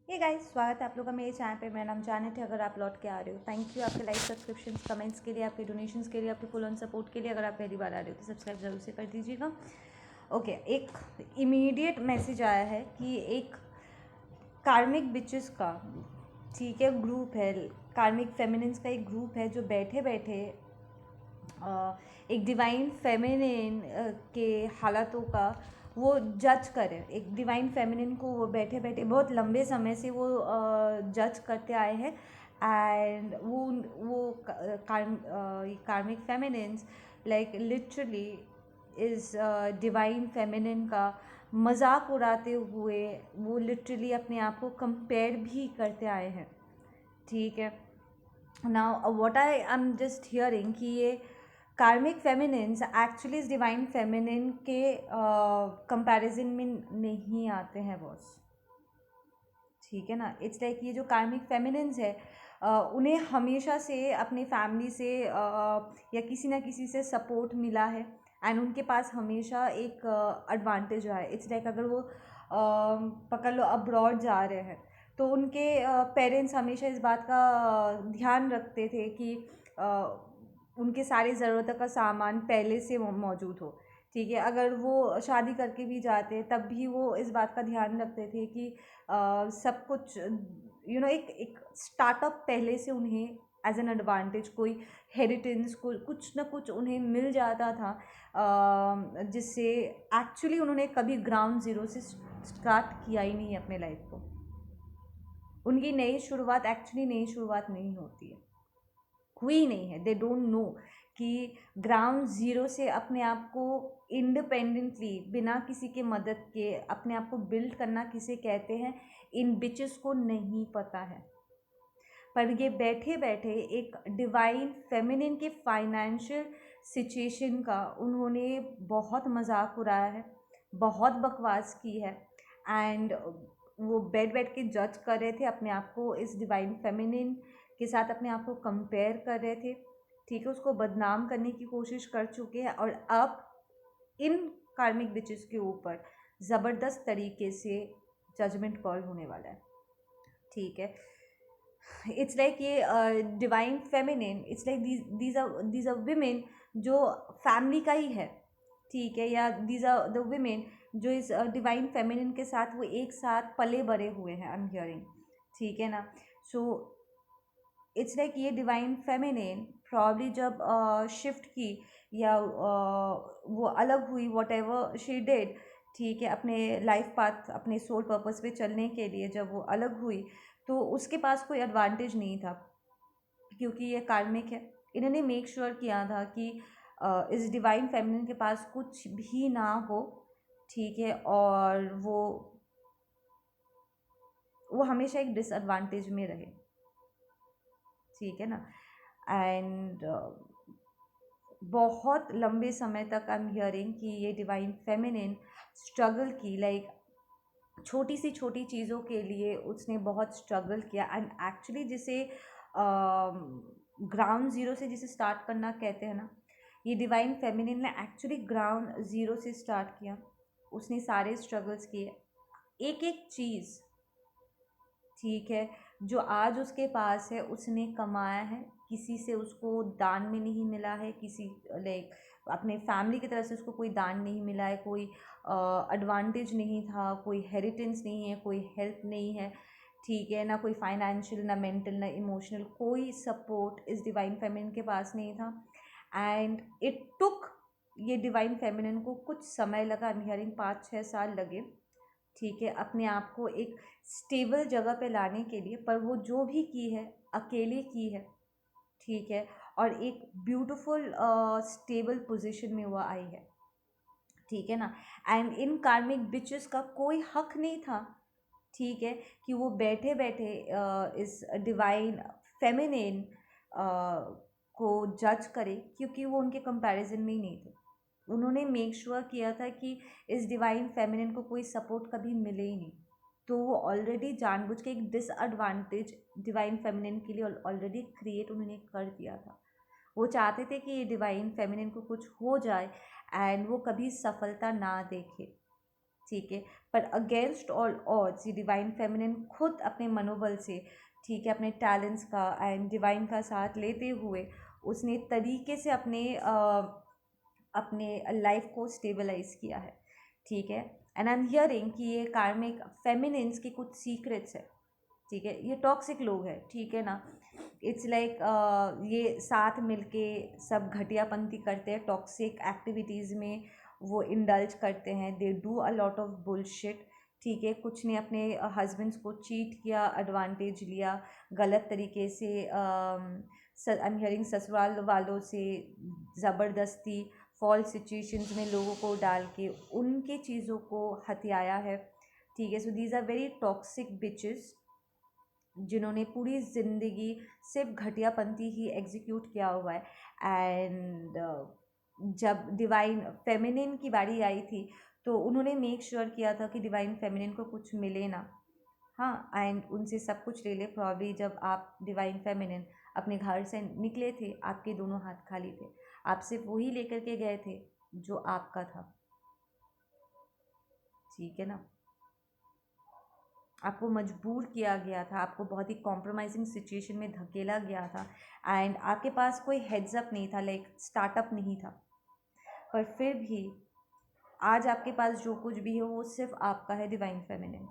ये गाइस, स्वागत है आप लोगों का मेरे चैनल पे। मेरा नाम जानत है। अगर आप लौट के आ रहे हो, थैंक यू आपके लाइक, सब्सक्रिप्शंस, कमेंट्स के लिए, आपके डोनेशंस के लिए, आपके फुल ऑन सपोर्ट के लिए। अगर आप पहली बार आ रहे हो तो सब्सक्राइब जरूर से कर दीजिएगा। ओके, एक इमीडिएट मैसेज आया है कि एक कार्मिक बिचेस का, ठीक है, ग्रुप है, कार्मिक फेमिनिन्स का एक ग्रुप है जो बैठे बैठे एक डिवाइन फेमिनिन के हालातों का वो जज करे। एक डिवाइन फेमिनिन को वो बैठे बैठे बहुत लंबे समय से वो जज करते आए हैं। एंड वो कार्मिक फेमिनिन्स लाइक लिटरली इस डिवाइन फेमिनिन का मजाक उड़ाते हुए वो लिटरली अपने आप को कंपेयर भी करते आए हैं। ठीक है, now what I am just hearing कि ये कार्मिक फेमिनिन्स एक्चुअली इस डिवाइन फेमिनिन के कंपैरिजन में नहीं आते हैं बॉस। ठीक है ना, इट्स लाइक ये जो कार्मिक फेमिनिन्स है उन्हें हमेशा से अपने फैमिली से या किसी ना किसी से सपोर्ट मिला है। एंड उनके पास हमेशा एक एडवांटेज रहा है। इट्स लाइक अगर वो पकड़ लो अब्रॉड जा रहे हैं तो उनके पेरेंट्स हमेशा इस बात का ध्यान रखते थे कि उनके सारी ज़रूरतों का सामान पहले से मौजूद हो। ठीक है, अगर वो शादी करके भी जाते तब भी वो इस बात का ध्यान रखते थे कि सब कुछ एक एक स्टार्टअप पहले से उन्हें एज एन एडवांटेज कोई हेरिटेंस को कुछ ना कुछ उन्हें मिल जाता था, जिससे एक्चुअली उन्होंने कभी ग्राउंड ज़ीरो से स्टार्ट किया ही नहीं अपने लाइफ को। उनकी नई शुरुआत एक्चुअली नई शुरुआत नहीं होती है, हुई नहीं है। दे डोंट नो कि ग्राउंड ज़ीरो से अपने आप को इंडिपेंडेंटली बिना किसी के मदद के अपने आप को बिल्ड करना किसे कहते हैं, इन बिचेस को नहीं पता है। पर ये बैठे बैठे एक डिवाइन फेमिनिन के फाइनेंशियल सिचुएशन का उन्होंने बहुत मजाक उड़ाया है, बहुत बकवास की है। एंड वो बैठ बैठ के जज कर रहे थे अपने आप को, इस डिवाइन फेमिनिन के साथ अपने आप को कंपेयर कर रहे थे। ठीक है, उसको बदनाम करने की कोशिश कर चुके हैं और अब इन कार्मिक बिचेस के ऊपर ज़बरदस्त तरीके से जजमेंट कॉल होने वाला है। ठीक है, इट्स लाइक ये divine feminine, it's like these are women जो फैमिली का ही है। ठीक है, या दीज आर द विमेन जो इस डिवाइन फेमिनिन के साथ वो एक साथ पले बड़े हुए हैं। आई एम हियरिंग, ठीक है ना। सो इट्स लाइक ये डिवाइन फेमिनिन प्रॉब्ली जब शिफ्ट की या वो अलग हुई, वॉट एवर शी डिड, ठीक है, अपने लाइफ पाथ अपने सोल पर्पस पे चलने के लिए जब वो अलग हुई तो उसके पास कोई एडवांटेज नहीं था, क्योंकि ये कार्मिक है। इन्होंने मेक श्योर किया था कि इस डिवाइन फेमिनिन के पास कुछ भी ना हो। ठीक है, और वो हमेशा एक डिसएडवांटेज में रहे। ठीक है ना। एंड बहुत लंबे समय तक आई एम हियरिंग कि ये डिवाइन फेमिनिन स्ट्रगल की, लाइक छोटी सी छोटी चीज़ों के लिए उसने बहुत स्ट्रगल किया। एंड एक्चुअली जिसे ग्राउंड ज़ीरो से जिसे स्टार्ट करना कहते हैं ना, ये डिवाइन फेमिनिन ने एक्चुअली ग्राउंड ज़ीरो से स्टार्ट किया। उसने सारे स्ट्रगल्स किए, एक एक चीज़, ठीक है, जो आज उसके पास है उसने कमाया है। किसी से उसको दान में नहीं मिला है, किसी लाइक अपने फैमिली की तरफ से उसको कोई दान नहीं मिला है, कोई एडवांटेज नहीं था, कोई हेरिटेंस नहीं है, कोई हेल्प नहीं है। ठीक है ना, कोई फाइनेंशियल, ना मेंटल, ना इमोशनल, कोई सपोर्ट इस डिवाइन फेमिनिन के पास नहीं था। एंड इट टुक ये डिवाइन फेमिनिन को कुछ समय लगा, हियरिंग 5-6 साल लगे, ठीक है, अपने आप को एक स्टेबल जगह पे लाने के लिए। पर वो जो भी की है अकेले की है। ठीक है, और एक ब्यूटीफुल स्टेबल पोजीशन में वो आई है। ठीक है ना। एंड इन कार्मिक बिचेस का कोई हक नहीं था, ठीक है, कि वो बैठे बैठे इस डिवाइन फेमिनिन को जज करे, क्योंकि वो उनके कंपैरिजन में ही नहीं थे। उन्होंने मेक श्योर किया था कि इस डिवाइन फेमिनिन को कोई सपोर्ट कभी मिले ही नहीं। तो वो ऑलरेडी जानबूझ के एक डिसएडवांटेज डिवाइन फेमिनिन के लिए ऑलरेडी क्रिएट उन्होंने कर दिया था। वो चाहते थे कि ये डिवाइन फेमिनिन को कुछ हो जाए एंड वो कभी सफलता ना देखे। ठीक है, पर अगेंस्ट ऑल ऑड्स ये डिवाइन फेमिनिन खुद अपने मनोबल से, ठीक है, अपने टैलेंट्स का एंड डिवाइन का साथ लेते हुए उसने तरीके से अपने लाइफ को स्टेबलाइज किया है, ठीक है। एंड आई एम हियरिंग कि ये कार्मिक फेमिनिन्स की कुछ सीक्रेट्स है, ठीक है। ये टॉक्सिक लोग हैं, ठीक है ना। इट्स लाइक ये साथ मिलके सब घटियापंती करते हैं, टॉक्सिक एक्टिविटीज़ में वो इंडल्ज करते हैं, they do a lot of bullshit, ठीक है। कुछ ने अपने हस्बैंड्स को चीट किया, एडवांटेज लिया गलत तरीके से, आई एम हियरिंग ससुराल वालों से ज़बरदस्ती फॉल्स सिचुएशंस में लोगों को डाल के उनके चीज़ों को हथियाया है, ठीक है। So these are very toxic bitches जिन्होंने पूरी ज़िंदगी सिर्फ घटियापंती ही एग्जीक्यूट किया हुआ है। एंड जब डिवाइन फेमिनिन की बारी आई थी तो उन्होंने मेक श्योर किया था कि डिवाइन फेमिनिन को कुछ मिले ना, हाँ, एंड उनसे सब कुछ ले ले। प्रॉब्ली जब आप डिवाइन फेमिनिन अपने घर से निकले थे, आपके दोनों हाथ खाली थे, आप सिर्फ वही लेकर के गए थे जो आपका था, ठीक है ना। आपको मजबूर किया गया था, आपको बहुत ही कॉम्प्रोमाइजिंग सिचुएशन में धकेला गया था एंड आपके पास कोई हेड्स अप नहीं था, लाइक स्टार्टअप नहीं था। पर फिर भी आज आपके पास जो कुछ भी है वो सिर्फ आपका है डिवाइन फेमिनिन।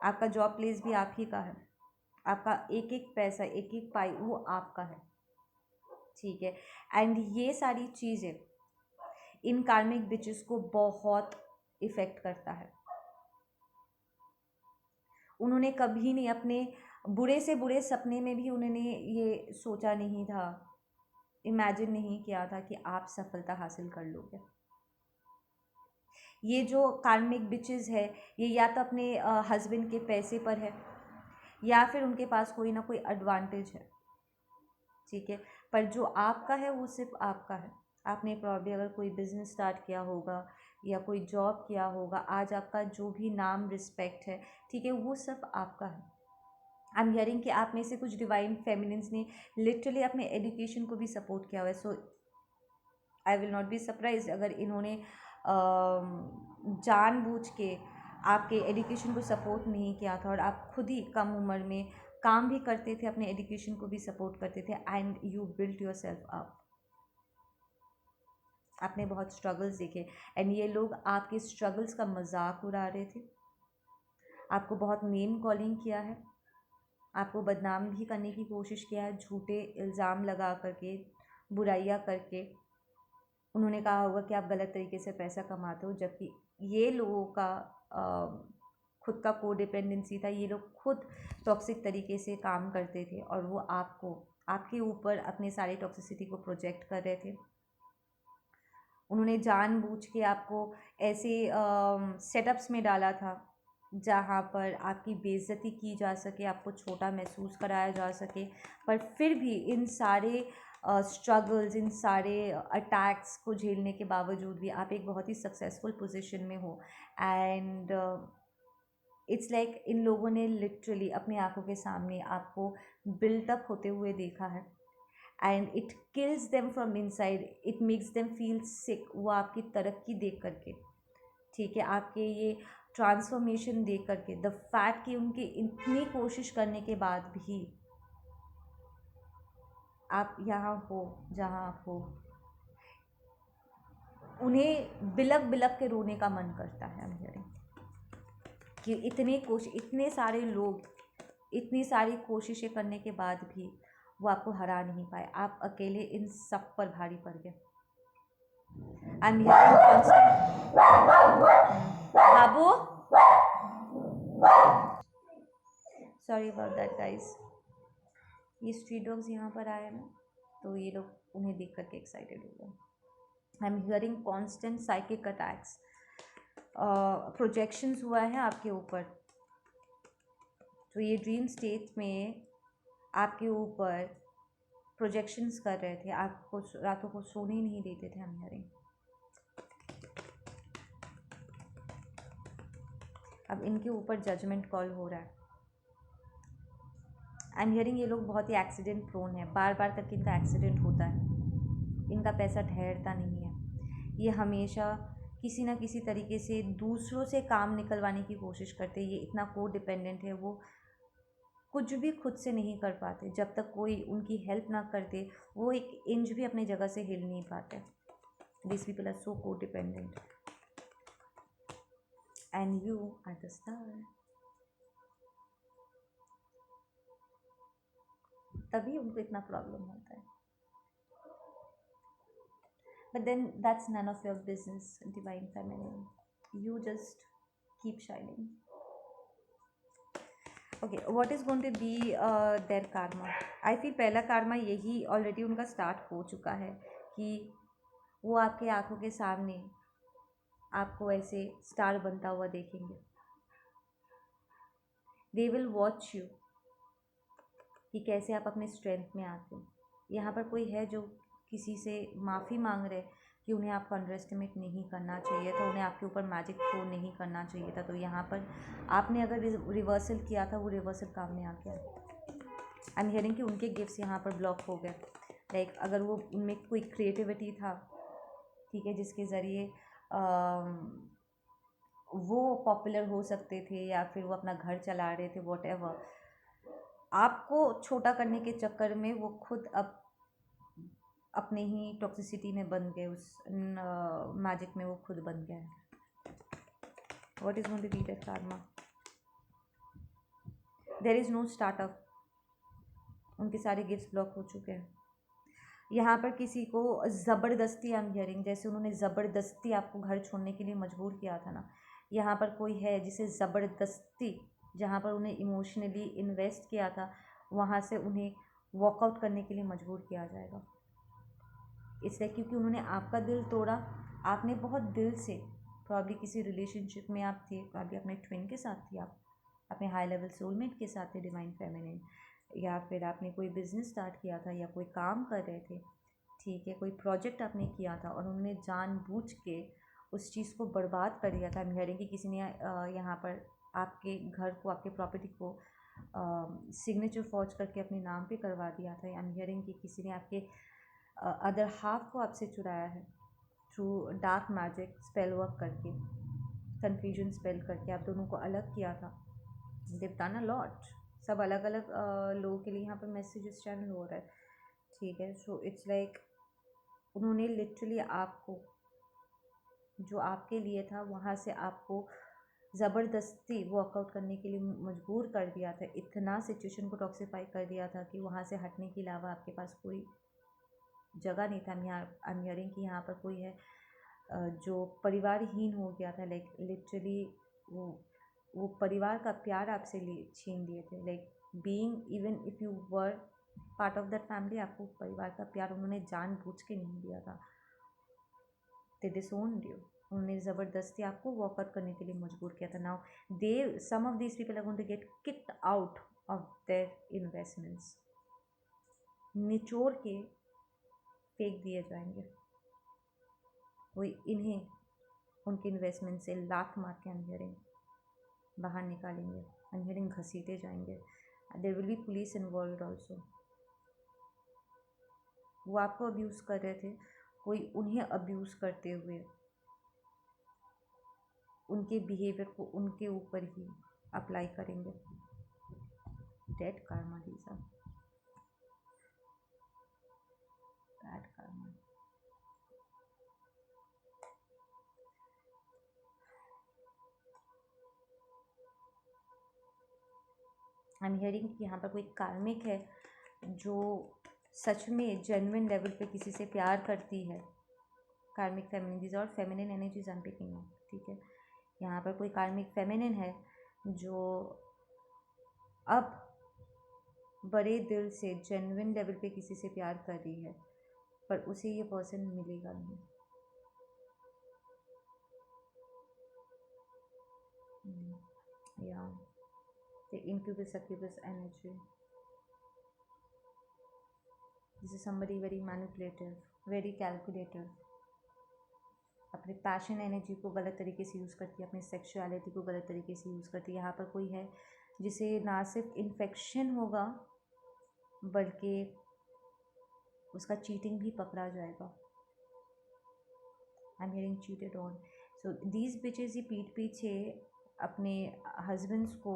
आपका जॉब प्लेस भी आप ही का है, आपका एक एक पैसा, एक एक पाई वो आपका है, ठीक है। एंड ये सारी चीज़ें इन कार्मिक बिचेस को बहुत इफ़ेक्ट करता है। उन्होंने कभी नहीं अपने बुरे से बुरे सपने में भी उन्होंने ये सोचा नहीं था, इमेजिन नहीं किया था कि आप सफलता हासिल कर लोगे। ये जो कार्मिक बिचेस है ये या तो अपने हस्बैंड के पैसे पर है या फिर उनके पास कोई ना कोई एडवांटेज है, ठीक है। पर जो आपका है वो सिर्फ आपका है। आपने प्रॉब्ली अगर कोई बिजनेस स्टार्ट किया होगा या कोई जॉब किया होगा, आज आपका जो भी नाम रिस्पेक्ट है, ठीक है, वो सब आपका है। आई एम हियरिंग कि आप में से कुछ डिवाइन फेमिनिन्स ने लिटरली अपने एजुकेशन को भी सपोर्ट किया हुआ है। So I will not be surprise अगर इन्होंने जानबूझ के आपके एजुकेशन को सपोर्ट नहीं किया था और आप खुद ही कम उम्र में काम भी करते थे, अपने एजुकेशन को भी सपोर्ट करते थे and you built your self up. आपने बहुत स्ट्रगल्स देखे एंड ये लोग आपके स्ट्रगल्स का मजाक उड़ा रहे थे, आपको बहुत नेम कॉलिंग किया है, आपको बदनाम भी करने की कोशिश किया है, झूठे इल्ज़ाम लगा करके, बुराइयां करके। उन्होंने कहा होगा कि आप गलत तरीके से पैसा कमाते हो, जबकि ये लोगों का खुद का कोडिपेंडेंसी था। ये लोग खुद टॉक्सिक तरीके से काम करते थे और वो आपके ऊपर अपने सारी टॉक्सिसिटी को प्रोजेक्ट कर रहे थे। उन्होंने जानबूझ के आपको ऐसे सेटअप्स में डाला था जहाँ पर आपकी बेइज्जती की जा सके, आपको छोटा महसूस कराया जा सके। पर फिर भी इन सारे स्ट्रगल्स, इन सारे अटैक्स को झेलने के बावजूद भी आप एक बहुत ही सक्सेसफुल पोजीशन में हो। एंड इट्स लाइक इन लोगों ने लिटरली अपनी आंखों के सामने आपको बिल्टअप होते हुए देखा है and it kills them from inside, it makes them feel sick. वो आपकी तरक्की देख करके, ठीक है, आपके ये ट्रांसफॉर्मेशन देख करके, द फैक्ट कि उनकी इतनी कोशिश करने के बाद भी आप यहाँ हो जहाँ आप हो, उन्हें बिलक बिलक के रोने का मन करता है। हम कि इतने सारे लोग इतनी सारी कोशिशें करने के बाद भी वो आपको हरा नहीं पाए, आप अकेले इन सब पर भारी पड़ गए। आई am hearing constant Babu, sorry about that guys. ये स्ट्रीट डॉग्स यहाँ पर आए ना तो ये लोग उन्हें देख करके एक्साइटेड हो गए। आई am hearing constant psychic attacks, projections हुआ है आपके ऊपर। तो ये ड्रीम स्टेट में आपके ऊपर प्रोजेक्शंस कर रहे थे, आपको रातों को सोने ही नहीं देते थे। हम हियरिंग अब इनके ऊपर जजमेंट कॉल हो रहा है। आई एम हियरिंग ये लोग बहुत ही एक्सीडेंट प्रोन है, बार बार करके इनका एक्सीडेंट होता है, इनका पैसा ठहरता नहीं है। ये हमेशा किसी ना किसी तरीके से दूसरों से काम निकलवाने की कोशिश करते। ये इतना को डिपेंडेंट है, वो कुछ भी खुद से नहीं कर पाते। जब तक कोई उनकी हेल्प ना करते वो एक इंच भी अपनी जगह से हिल नहीं पाते। This people are so codependent and you are the star. तभी उनको इतना प्रॉब्लम होता है। But then that's none of your business divine feminine, you just keep shining. Okay, what is going to be their karma? I feel पहला karma यही already उनका start हो चुका है कि वो आपके आंखों के सामने आपको ऐसे स्टार बनता हुआ देखेंगे। दे विल वॉच यू कि कैसे आप अपने स्ट्रेंथ में आते हो। यहाँ पर कोई है जो किसी से माफ़ी मांग रहे कि उन्हें आपको अंडर एस्टिमेट नहीं करना चाहिए था, उन्हें आपके ऊपर मैजिक थ्रो नहीं करना चाहिए था। तो यहाँ पर आपने अगर रिवर्सल किया था, वो रिवर्सल काम में आ गया। आई एम हियरिंग कि उनके गिफ्ट्स यहाँ पर ब्लॉक हो गए। लाइक अगर वो उनमें कोई क्रिएटिविटी था, ठीक है, जिसके ज़रिए वो पॉपुलर हो सकते थे या फिर वो अपना घर चला रहे थे, वॉट एवर, आपको छोटा करने के चक्कर में वो खुद अब अपने ही टॉक्सिसिटी में बन गए, उस मैजिक में वो खुद बन गए। What is going to be that karma? There is no startup. उनके सारे गिफ्ट्स ब्लॉक हो चुके हैं। यहाँ पर किसी को ज़बरदस्ती, आई एम हियरिंग, जैसे उन्होंने ज़बरदस्ती आपको घर छोड़ने के लिए मजबूर किया था ना, यहाँ पर कोई है जिसे ज़बरदस्ती, जहाँ पर उन्हें इमोशनली इन्वेस्ट किया था, वहाँ से उन्हें वॉकआउट करने के लिए मजबूर किया जाएगा। इसलिए क्योंकि उन्होंने आपका दिल तोड़ा। आपने बहुत दिल से, प्रॉब्ली किसी रिलेशनशिप में आप थे, प्रॉब्ली अपने ट्विन के साथ थी, आप अपने हाई लेवल सोलमेट के साथ थे डिवाइन फेमिनिन, या फिर आपने कोई बिज़नेस स्टार्ट किया था या कोई काम कर रहे थे, ठीक है, कोई प्रोजेक्ट आपने किया था और उन्होंने जानबूझ के उस चीज़ को बर्बाद कर दिया था। हम हियरिंग कि किसी ने यहाँ पर आपके घर को, आपके प्रॉपर्टी को सिग्नेचर फॉर्ज करके अपने नाम पे करवा दिया था। आई एम हियरिंग कि किसी ने आपके अदर हाफ को आपसे चुराया है through dark magic, spell work करके, कन्फ्यूजन स्पेल करके आप दोनों को अलग किया था। They've done a lot. सब अलग अलग लोगों के लिए यहाँ पर मैसेजेस चैनल हो रहा है, ठीक है। सो इट्स लाइक उन्होंने लिटरली आपको, जो आपके लिए था, वहाँ से आपको ज़बरदस्ती वर्कआउट करने के लिए मजबूर कर दिया था। इतना सिचुएशन को टॉक्सिफाई कर दिया था कि वहाँ से हटने के अलावा आपके पास कोई जगह नहीं था। आई एम हियरिंग कि यहाँ पर कोई है जो परिवारहीन हो गया था। लाइक लिटरली वो परिवार का प्यार आपसे छीन लिए थे। Like being, even if you were part of that family, आपको परिवार का प्यार उन्होंने जानबूझ के नहीं दिया था। दे डिसोन्ड यू। उन्होंने ज़बरदस्ती आपको वॉकआउट करने के लिए मजबूर किया था। Now they, some of these people are going to get kicked out of their investments. निचोड़ के फेंक दिए जाएंगे। वो इन्हें उनके इन्वेस्टमेंट से लात मार के हियरिंग बाहर निकालेंगे, हियरिंग घसीटे जाएंगे। There will be police involve also. वो आपको अब्यूज़ कर रहे थे, कोई उन्हें अब्यूज़ करते हुए उनके बिहेवियर को उनके ऊपर ही अप्लाई करेंगे। Dead karma, these are bad karma. I am hearing कि यहाँ पर कोई कार्मिक है जो सच में जेन्युइन लेवल पे किसी से प्यार करती है। कार्मिक फेमिनिन, दीज और feminine energies I am picking up, ठीक है। यहाँ पर कोई कार्मिक फेमिनिन है जो अब बड़े दिल से जेन्युइन लेवल पे किसी से प्यार कर रही है, पर उसे ये पर्सन मिलेगा नहीं। या the incubus succubus energy. This is somebody very manipulative, very calculative. अपने पैशन एनर्जी को गलत तरीके से यूज़ करती है, अपनी सेक्सुअलिटी को गलत तरीके से यूज़ करती है। यहाँ पर कोई है जिसे ना सिर्फ इन्फेक्शन होगा बल्कि उसका चीटिंग भी पकड़ा जाएगा। I am hearing cheated on. So these bitches ही पीठ पीछे अपने हस्बैंड्स को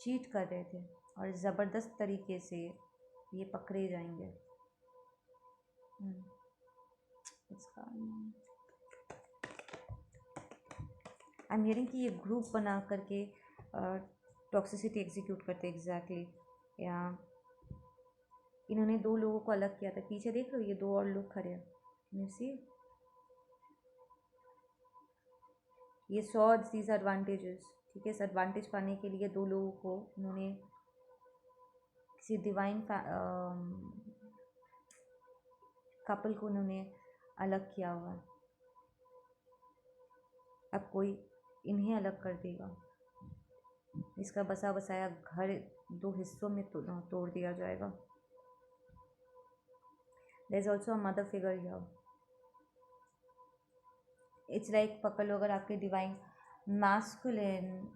चीट कर रहे थे और ज़बरदस्त तरीके से ये पकड़े जाएंगे। इसका आई एम हियरिंग कि ये ग्रुप बना करके टॉक्सिसिटी एग्जीक्यूट करते एग्जैक्टली। या इन्होंने 2 लोगों को अलग किया था। पीछे देख लो, ये 2 और लोग खड़े हैं, यू सी। ये सॉर्ड्स, दीज एडवांटेजेस, ठीक है। इस एडवांटेज पाने के लिए 2 लोगों को उन्होंने किसी डिवाइन कपल को उन्होंने अलग किया हुआ है। अब कोई इन्हें अलग कर देगा, इसका बसा बसाया घर 2 हिस्सों में तोड़ दिया जाएगा। There is also a mother figure here. It's like पकड़ लो, अगर आपके डिवाइन मास्कुलिन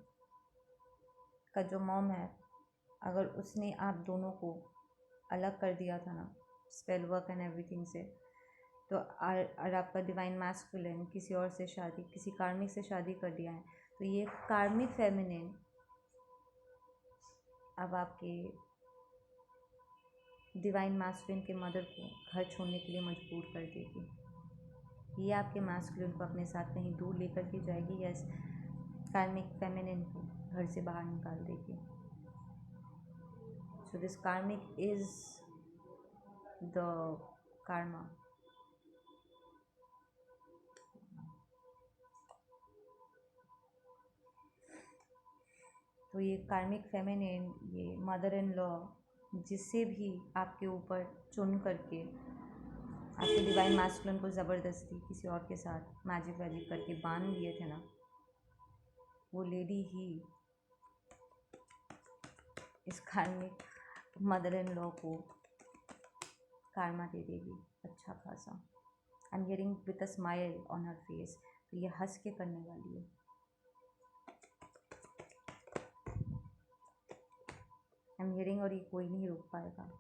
का जो मॉम है, अगर उसने आप दोनों को अलग कर दिया था ना स्पेल वर्क एंड एवरीथिंग से, तो और आपका डिवाइन मास्कुलिन किसी और से शादी, किसी कार्मिक से शादी कर दिया है, तो ये कार्मिक फेमिनिन अब आपके डिवाइन मास्कुलिन के मदर को घर छोड़ने के लिए मजबूर कर देगी। ये आपके मास्कुलिन को अपने साथ कहीं दूर लेकर के जाएगी या इस कार्मिक फेमिनिन को घर से बाहर निकाल देगी। सो दिस कार्मिक इज द karma। तो ये कार्मिक फेमिनिन, ये मदर इन लॉ, जिससे भी आपके ऊपर चुन करके आपके डिवाइन मास्कुलिन को ज़बरदस्ती किसी और के साथ मैजिक वैजिक करके बांध दिए थे ना, वो लेडी ही इस कार्मिक मदर इन लॉ को कार्मा दे देगी अच्छा खासा। आई am hearing with a smile on her face. तो ये हंस के करने वाली है। आई एम हियरिंग, और ये कोई नहीं रोक पाएगा।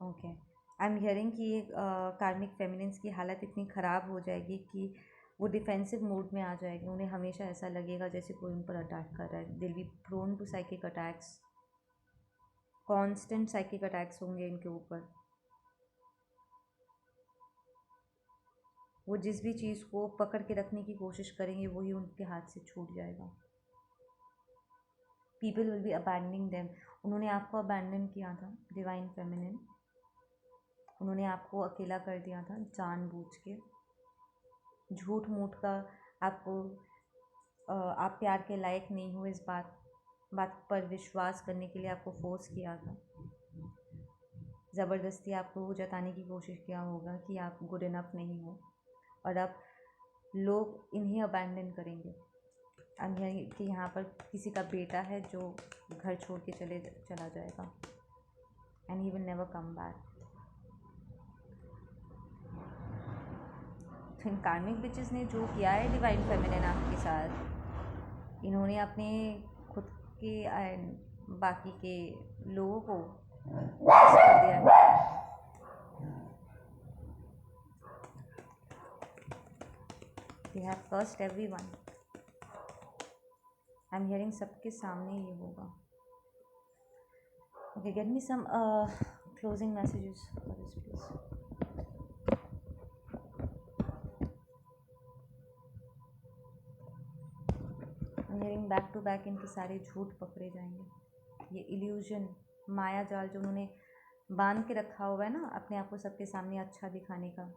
ओके, आई एम हियरिंग कि ये कार्मिक फेमिनिन्स की हालत इतनी ख़राब हो जाएगी कि वो डिफेंसिव मोड में आ जाएगी। उन्हें हमेशा ऐसा लगेगा जैसे कोई उन पर अटैक कर रहा है। दिल be prone to psychic attacks, constant psychic attacks होंगे इनके ऊपर। वो जिस भी चीज़ को पकड़ के रखने की कोशिश करेंगे वही उनके हाथ से छूट जाएगा। People will be abandoning them. उन्होंने आपको अबैंडन किया था डिवाइन फेमिनिन, उन्होंने आपको अकेला कर दिया था जानबूझ के, झूठ मूठ का आपको आप प्यार के लायक नहीं हो इस बात पर विश्वास करने के लिए आपको फोर्स किया था। ज़बरदस्ती आपको जताने की कोशिश किया होगा कि आप गुड इनफ नहीं हो, और अब लोग इन्हें अबैंडन करेंगे। अब कि यहाँ पर किसी का बेटा है जो घर छोड़ के चला जाएगा and he will never come back. तो इन कार्मिक बिचेस ने जो किया है डिवाइन फेमिनिन आपके साथ, इन्होंने अपने खुद के एंड बाकी के लोगों को कर दिया है। They have cursed everyone। I am hearing सबके सामने ये होगा। Okay, get me some closing messages for this please. I am hearing back to back इनके सारे झूठ पकड़े जाएंगे। ये इल्यूजन, माया जाल जो उन्होंने बांध के रखा हुआ है ना अपने आप को सबके सामने अच्छा दिखाने का,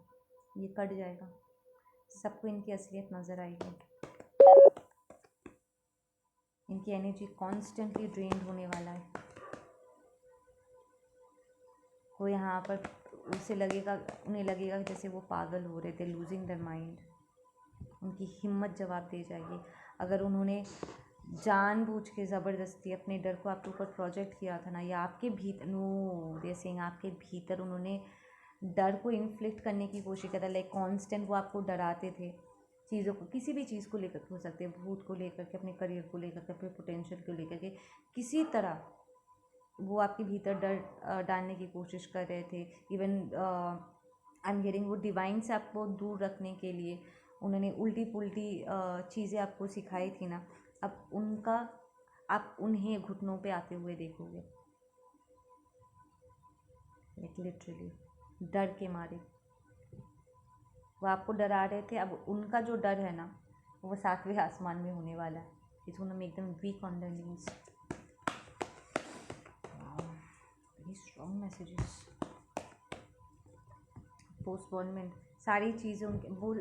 ये कट जाएगा। सबको इनकी असलियत नज़र आएगी। इनकी एनर्जी कॉन्स्टेंटली ड्रेन्ड होने वाला है। वो यहाँ पर उन्हें लगेगा जैसे वो पागल हो रहे थे, लूजिंग देयर माइंड। उनकी हिम्मत जवाब दे जाएगी। अगर उन्होंने जानबूझ के ज़बरदस्ती अपने डर को आपके ऊपर प्रोजेक्ट किया था ना, या आपके भीतर, नो दे सेइंग, आपके भीतर उन्होंने डर को इन्फ्लिक्ट करने की कोशिश किया था। लाइक कॉन्स्टेंट वो आपको डराते थे चीज़ों को, किसी भी चीज़ को लेकर हो सकते हैं, भूत को लेकर के, अपने करियर को लेकर के, अपने पोटेंशियल को लेकर के, किसी तरह वो आपके भीतर डर डालने की कोशिश कर रहे थे। इवन आई एम हियरिंग वो डिवाइन से आपको दूर रखने के लिए उन्होंने उल्टी पुल्टी चीज़ें आपको सिखाई थी ना, अब उनका आप उन्हें घुटनों पे आते हुए देखोगे, लाइक लिटरली डर के मारे। वो आपको डरा रहे थे, अब उनका जो डर है ना वो सातवें आसमान में होने वाला है। It's gonna make them weak on their knees. Very strong messages. Postponement, सारी चीज़ें उनके वो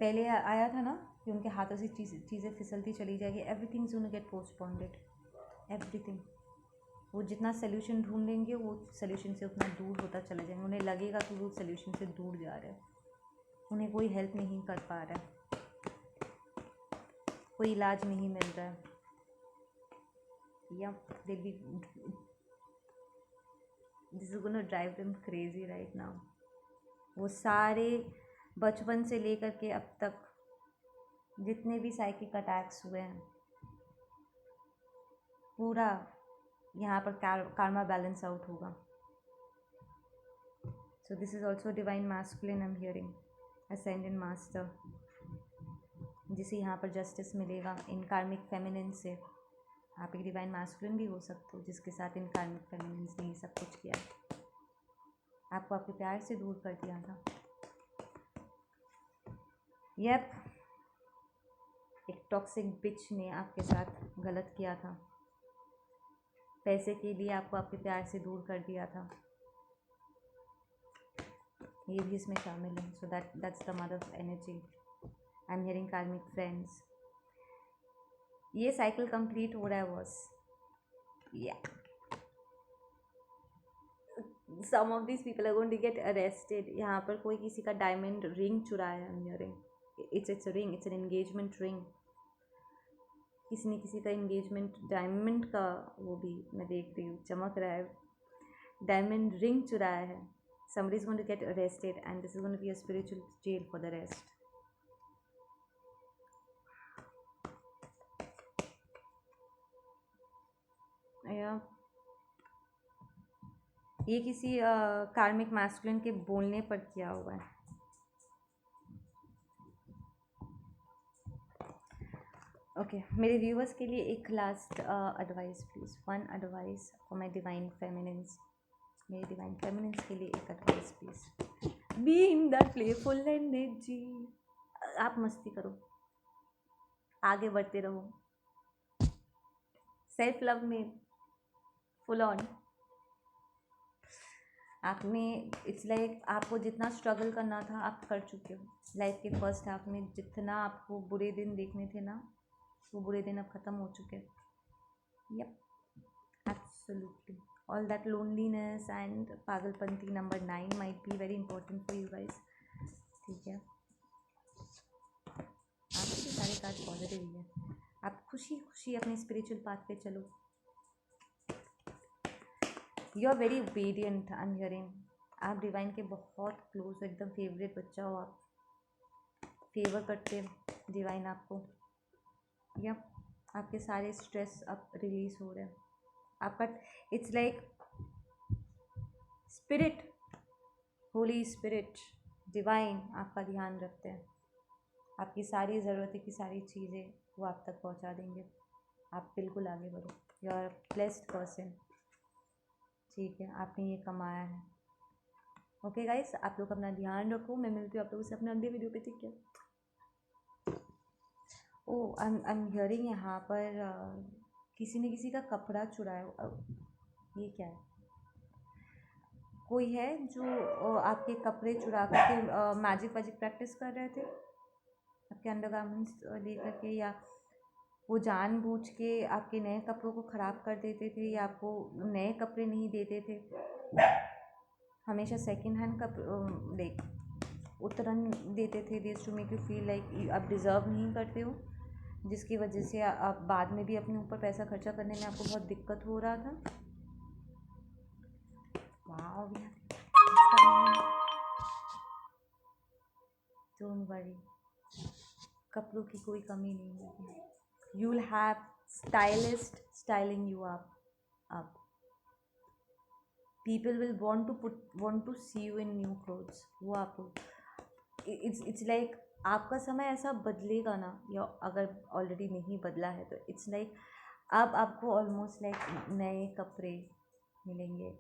पहले आया था ना कि उनके हाथों से चीज़ें फिसलती चली जाएगी। Everything is gonna get postponed, everything. वो जितना सोल्यूशन ढूंढेंगे वो सोल्यूशन से उतना दूर होता चला जाएंगे। उन्हें लगेगा कि वो सोल्यूशन से दूर जा रहे हैं, उन्हें कोई हेल्प नहीं कर पा रहा है, कोई इलाज नहीं मिल रहा है, या दे B this is gonna drive them crazy right now. वो सारे बचपन से लेकर के अब तक जितने भी साइकिक अटैक्स हुए हैं, पूरा यहाँ पर कार्मा बैलेंस आउट होगा। So this is also divine masculine I am hearing, ascendant master, जिसे यहाँ पर जस्टिस मिलेगा इन कार्मिक फेमिनिन से। आप एक डिवाइन मैस्कुलिन भी हो सकते हो जिसके साथ इन कार्मिक फेमिनिन ने ये सब कुछ किया, आपको आपके प्यार से दूर कर दिया था। यप, एक टॉक्सिक बिच ने आपके साथ गलत किया था, पैसे के लिए आपको आपके प्यार से दूर कर दिया था, ये भी इसमें शामिल है। So that's the mother of energy. I am hearing karmic friends. ये साइकिल कंप्लीट हो रहा है बॉस, या some of this people are going to get arrested. यहाँ पर कोई किसी का डायमंड रिंग चुराया है। I am hearing it's ring, it's an engagement ring. किसी ने किसी का एंगेजमेंट डायमंड का, वो भी मैं देख रही हूँ चमक रहा है, डायमंड रिंग चुराया है। somebody is going to get arrested and this is going to be a spiritual jail for the rest. ये किसी कार्मिक मैस्कुलिन के बोलने पर किया हुआ है। ओके, मेरे व्यूअर्स के लिए एक last advice please, one advice for my divine feminines. मेरे डिवाइन फेमिनिन्स के लिए एक advice please, be in that playful energy. आप मस्ती करो, आगे बढ़ते रहो, सेल्फ लव में फुल ऑन। आपने इट्स लाइक आपको जितना स्ट्रगल करना था आप कर चुके हो लाइफ के फर्स्ट हाफ में। जितना आपको बुरे दिन देखने थे ना, वो बुरे दिन अब ख़त्म हो चुके हैं। Yep, absolutely. All that loneliness and पागलपंती number 9 might be very important for you guys. ठीक है, आपके सारे कार्ड पॉजिटिव ही है। आप खुशी खुशी अपने स्पिरिचुअल पाथ पे चलो। You are very obedient, I am hearing. आप डिवाइन के बहुत क्लोज हो, एकदम फेवरेट बच्चा हो आप, फेवर करते डिवाइन आपको। या आपके सारे स्ट्रेस अब रिलीज हो रहे हैं। आपका it's like spirit, Holi spirit, divine आपका ध्यान रखते हैं। आपकी सारी ज़रूरतें की सारी चीज़ें वो आप तक पहुंचा देंगे। आप बिल्कुल आगे बढ़ो, यू आर ब्लेस्ड पर्सन। ठीक है, आपने ये कमाया है। ओके गाइस, आप लोग अपना ध्यान रखो। मैं मिलती हूँ आप लोगों से अपने अगले वीडियो पे। ठीक है। ओ आई एम हियरिंग यहाँ पर किसी ने किसी का कपड़ा चुराया। ये क्या है? कोई है जो आपके कपड़े चुरा करके मैजिक वैजिक प्रैक्टिस कर रहे थे आपके अंडरगारमेंट्स लेकर के, या वो जानबूझ के आपके नए कपड़ों को ख़राब कर देते थे, या आपको नए कपड़े नहीं देते थे। हमेशा सेकंड हैंड लाइक उतरन देते थे। This to make you feel like आप डिज़र्व नहीं करते हो, जिसकी वजह से आप बाद में भी अपने ऊपर पैसा खर्चा करने में आपको बहुत दिक्कत हो रहा था। वाओ, डोंट वरी, कपड़ों की कोई कमी नहीं होगी। You will have stylist styling you up. People will want to see you in new clothes. वो आपको इट्स लाइक आपका समय ऐसा बदलेगा ना, या अगर ऑलरेडी नहीं बदला है तो इट्स लाइक अब आपको ऑलमोस्ट लाइक नए कपड़े मिलेंगे।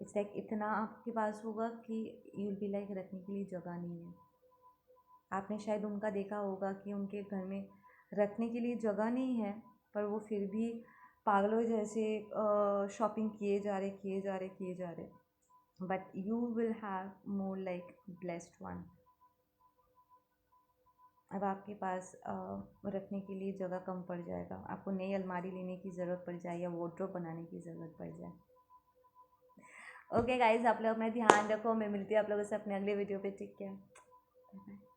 इट्स लाइक इतना आपके पास होगा कि यू विल बी लाइक रखने के लिए जगह नहीं है। आपने शायद उनका देखा होगा कि उनके घर में रखने के लिए जगह नहीं है, पर वो फिर भी पागलों जैसे शॉपिंग किए जा रहे। But you will have more like blessed one. अब आपके पास रखने के लिए जगह कम पड़ जाएगा, आपको नई अलमारी लेने की ज़रूरत पड़ जाए या वार्डरोब बनाने की ज़रूरत पड़ जाए। ओके गाइज, आप लोग अपना ध्यान रखो। मैं मिलती हूँ आप लोगों से अपने अगले वीडियो पे। ठीक है, बाय बाय।